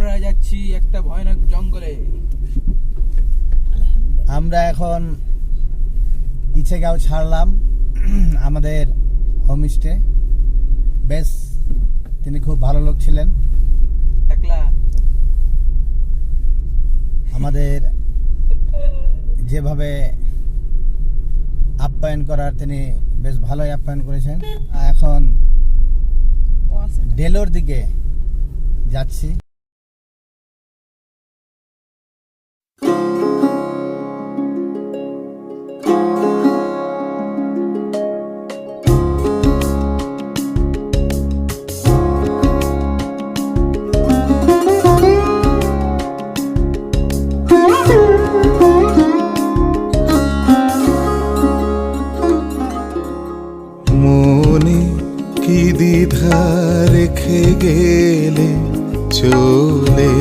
আমরা যাচ্ছি একটা ভয়ানক জঙ্গলে। আমরা এখন ইছেগাঁও ছাড়লাম আমাদের হোমস্টে। বেশ, তিনি খুব ভালো লোক ছিলেন। টাকলা আমাদের যেভাবে আপ্যায়ন করার তিনি বেশ ভালোই আপ্যায়ন করেছেন। এখন ডেলোর দিকে যাচ্ছি। মনে কি দ্বিধা রেখে গেলে চলে,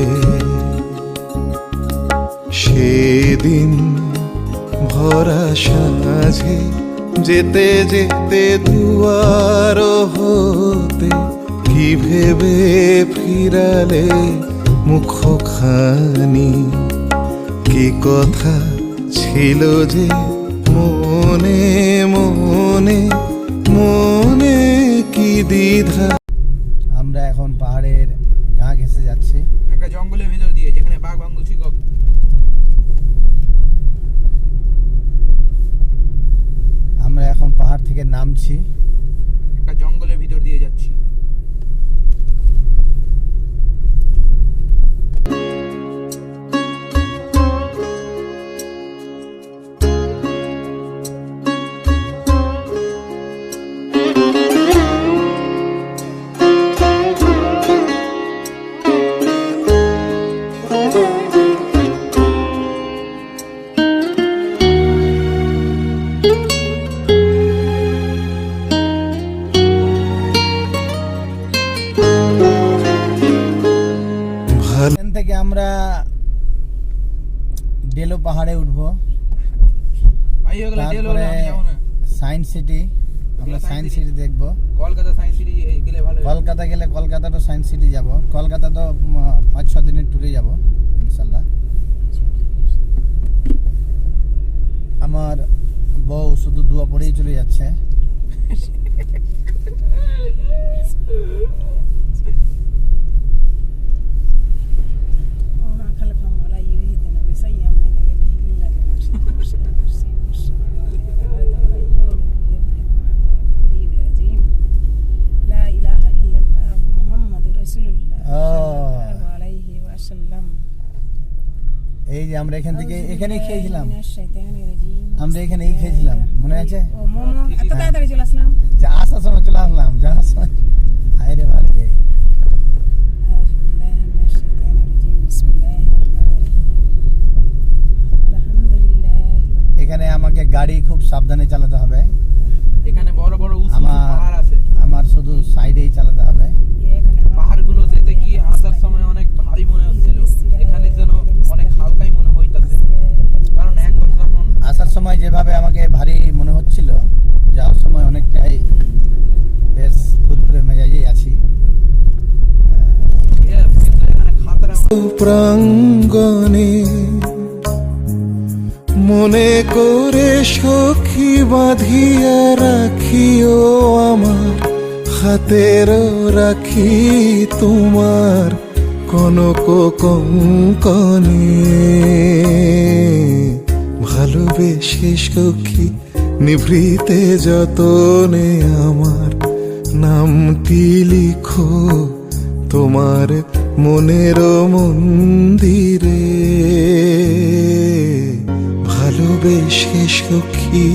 সেদিন ভরা সাঁঝে যেতে যেতে দুয়ার হতে কি ভেবে ফিরালে মুখখানি, কি কথা ছিল যে মনে মনে মনে কি দ্বিধা। আমরা এখন পাহাড়ের গা ঘেঁষে যাচ্ছি। একটা জঙ্গলের ভিতর দিয়ে, যেখানে বাঘ ভাঙ্গল শিকক। আমরা এখন পাহাড় থেকে নামছি। একটা জঙ্গলের ভিতর দিয়ে যাচ্ছি। এখান থেকে আমরা ডেলো পাহাড়ে উঠবো। ভাই ওগুলা ডেলো তারপরে আমি যাবো না। সায়েন্স সিটি, আমরা সায়েন্স সিটি দেখবো। কলকাতা সায়েন্স সিটি গেলে ভালো হয়। কলকাতা গেলে কলকাতা তো সায়েন্স সিটি যাব। কলকাতা তো 5-6 দিনের ট্যুরে যাব ইনশাল্লাহ। আমার বউ শুধু দোয়া পড়েই চলে যাচ্ছে। এই যে আমরা এখান থেকে এখানেই খেয়েছিলাম, আমরা এখানেই খেয়েছিলাম, মনে আছে? যা আসার সময় চলে আসলাম, যাওয়ার সময় হায়রে ভালো রে। এখানে আমাকে গাড়ি খুব সাবধানে চালাতে হবে। এখানে বড় বড় উঁচু পাহাড় আছে। আমার শুধু সাইডেই চালাতে হবে। পাহাড়গুলো যেতে গিয়ে আসার সময় অনেক ভারী মনে হচ্ছিল, এখানে যেন অনেক হালকাই মনে হইতাছে। কারণ একবার যখন আসার সময় যেভাবে আমাকে ভারী মনে হচ্ছিল, যাওয়ার সময় অনেকটাই বেশ ফুরফুরে মেজাজেই আছি। প্রাঙ্গণে মনে করে সখী বাঁধিয়া রাখিও আমার হাতের রাখি তোমার কনক কঙ্কনে। ভালোবেসে সখী নিভৃতে যতনে আমার নামটি লিখো তোমার মনের মন্দিরে। ভালোবেসে সখী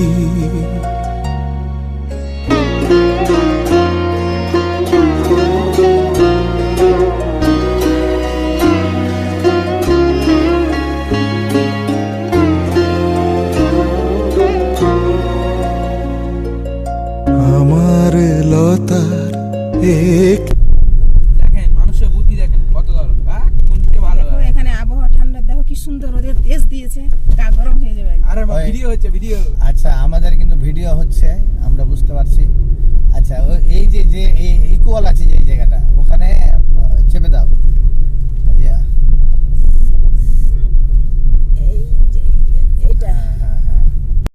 আমার লতার এক